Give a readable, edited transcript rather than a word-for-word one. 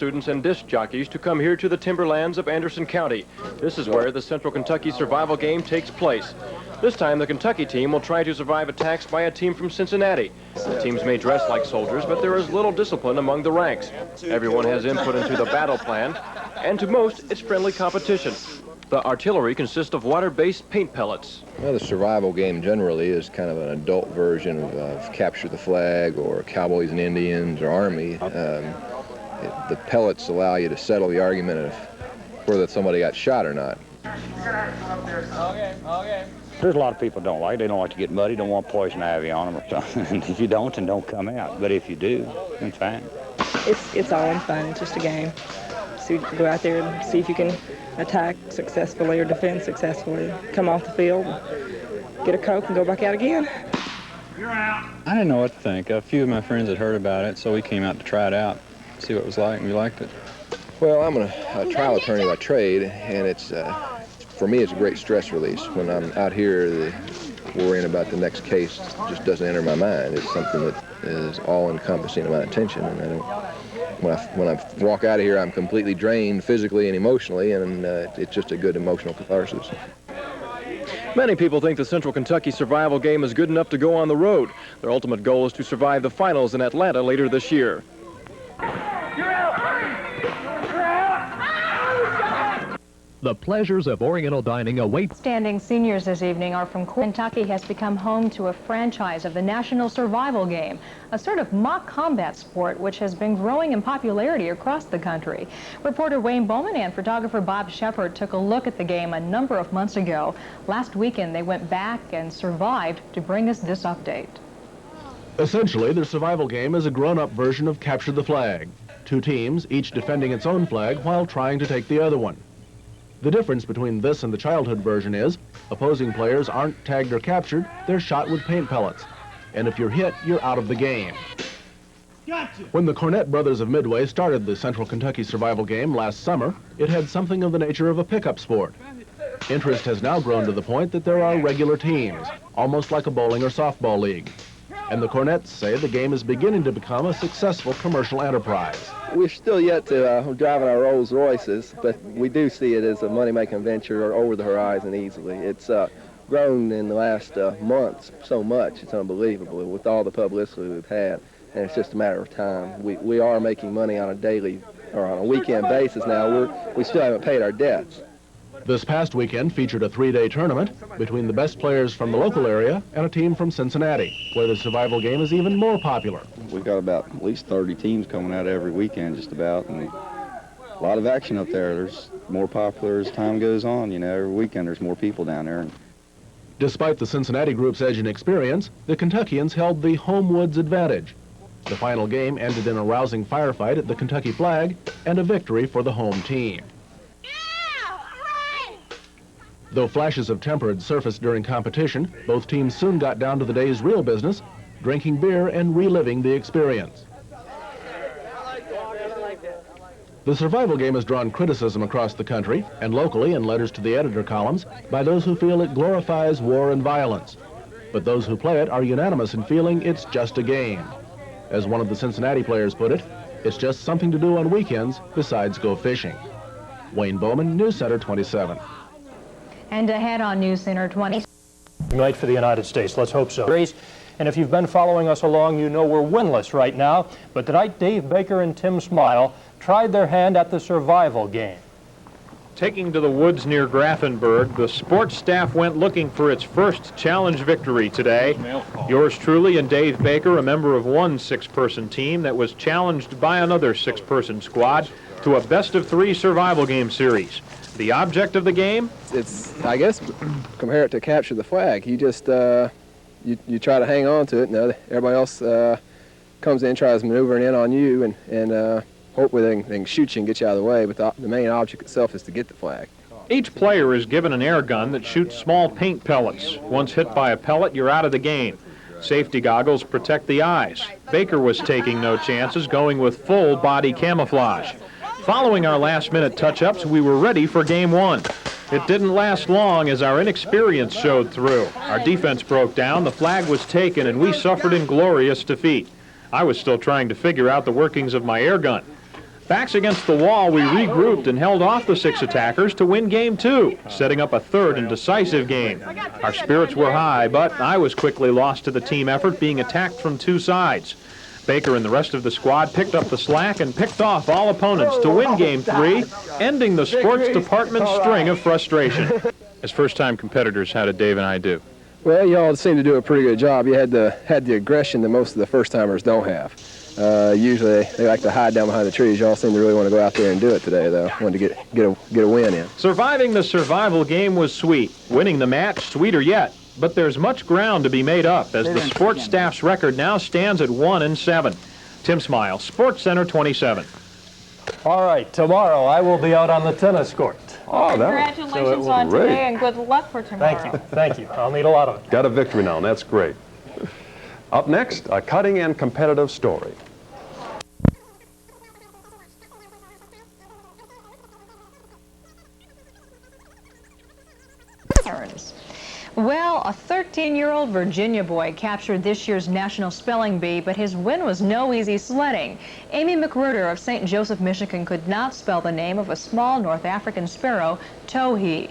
Students and disc jockeys to come here to the timberlands of Anderson County. This is where the Central Kentucky survival game takes place. This time, the Kentucky team will try to survive attacks by a team from Cincinnati. The teams may dress like soldiers, but there is little discipline among the ranks. Everyone has input into the battle plan, and to most, it's friendly competition. The artillery consists of water-based paint pellets. Well, the survival game generally is kind of an adult version of Capture the Flag or Cowboys and Indians or Army. The pellets allow you to settle the argument of whether somebody got shot or not. Okay. There's a lot of people don't like it. They don't like to get muddy, don't want poison ivy on them or something. And if you don't, then don't come out. But if you do, then fine. It's all in fun. It's just a game. So you go out there and see if you can attack successfully or defend successfully. Come off the field, get a Coke, and go back out again. I didn't know what to think. A few of my friends had heard about it, so we came out to try it out, see what it was like, and we liked it. Well, I'm a trial attorney by trade, and it's for me, it's a great stress release. When I'm out here, worrying about the next case just doesn't enter my mind. It's something that is all-encompassing of my attention, and I don't. When I walk out of here, I'm completely drained physically and emotionally, and it's just a good emotional catharsis. Many people think the Central Kentucky survival game is good enough to go on the road. Their ultimate goal is to survive the finals in Atlanta later this year. The pleasures of Oriental dining await. Standing seniors this evening are from Kentucky has become home to a franchise of the National Survival Game, a sort of mock combat sport which has been growing in popularity across the country. Reporter Wayne Bowman and photographer Bob Shepard took a look at the game a number of months ago. Last weekend they went back and survived to bring us this update. Essentially, the survival game is a grown-up version of Capture the Flag. Two teams, each defending its own flag while trying to take the other one. The difference between this and the childhood version is opposing players aren't tagged or captured, they're shot with paint pellets. And if you're hit, you're out of the game. Gotcha. When the Cornett brothers of Midway started the Central Kentucky survival game last summer, it had something of the nature of a pickup sport. Interest has now grown to the point that there are regular teams, almost like a bowling or softball league. And the Cornetts say the game is beginning to become a successful commercial enterprise. We're still yet to driving our Rolls Royces, but we do see it as a money-making venture or over the horizon easily. It's grown in the last months so much, it's unbelievable with all the publicity we've had, and it's just a matter of time. We are making money on a daily or on a weekend basis now. We still haven't paid our debts. This past weekend featured a 3-day tournament between the best players from the local area and a team from Cincinnati, where the survival game is even more popular. We've got about at least 30 teams coming out every weekend just about, and a lot of action up there. There's more popular as time goes on, you know, every weekend there's more people down there. Despite the Cincinnati group's edge in experience, the Kentuckians held the home woods advantage. The final game ended in a rousing firefight at the Kentucky flag and a victory for the home team. Though flashes of temper had surfaced during competition, both teams soon got down to the day's real business, drinking beer and reliving the experience. The survival game has drawn criticism across the country and locally in letters to the editor columns by those who feel it glorifies war and violence. But those who play it are unanimous in feeling it's just a game. As one of the Cincinnati players put it, it's just something to do on weekends besides go fishing. Wayne Bowman, News Center 27. And ahead on News Center 20. Night for the United States. Let's hope so. And if you've been following us along, you know we're winless right now. But tonight, Dave Baker and Tim Smile tried their hand at the survival game. Taking to the woods near Grafenberg, the sports staff went looking for its first challenge victory today. Yours truly and Dave Baker, a member of one 6-person team that was challenged by another 6-person squad to a best-of-3 survival game series. The object of the game? It's, I guess, compare it to Capture the Flag. You just, you try to hang on to it, and everybody else comes in, tries maneuvering in on you, and hopefully they can shoot you and get you out of the way, but the main object itself is to get the flag. Each player is given an air gun that shoots small paint pellets. Once hit by a pellet, you're out of the game. Safety goggles protect the eyes. Baker was taking no chances, going with full body camouflage. Following our last-minute touch-ups, we were ready for Game 1. It didn't last long as our inexperience showed through. Our defense broke down, the flag was taken, and we suffered inglorious defeat. I was still trying to figure out the workings of my air gun. Backs against the wall, we regrouped and held off the 6 attackers to win game 2, setting up a third and decisive game. Our spirits were high, but I was quickly lost to the team effort, being attacked from 2 sides. Baker and the rest of the squad picked up the slack and picked off all opponents to win game 3, ending the sports department's string of frustration. As first-time competitors, how did Dave and I do? Well, y'all seem to do a pretty good job. You had the aggression that most of the first-timers don't have. Usually they like to hide down behind the trees. Y'all seem to really want to go out there and do it today, though. Wanted to get a win in. Surviving the survival game was sweet. Winning the match, sweeter yet. But there's much ground to be made up, as the sports staff's record now stands at 1-7. Tim Smile, Sports Center 27. All right, tomorrow I will be out on the tennis court. Oh, congratulations on great. today, and good luck for tomorrow. Thank you, thank you. I'll need a lot of it. Got a victory now, and that's great. Up next, a cutting and competitive story. Well, a 13-year-old Virginia boy captured this year's National Spelling Bee, but his win was no easy sledding. Amy McRuder of St. Joseph, Michigan could not spell the name of a small North African sparrow, towhee.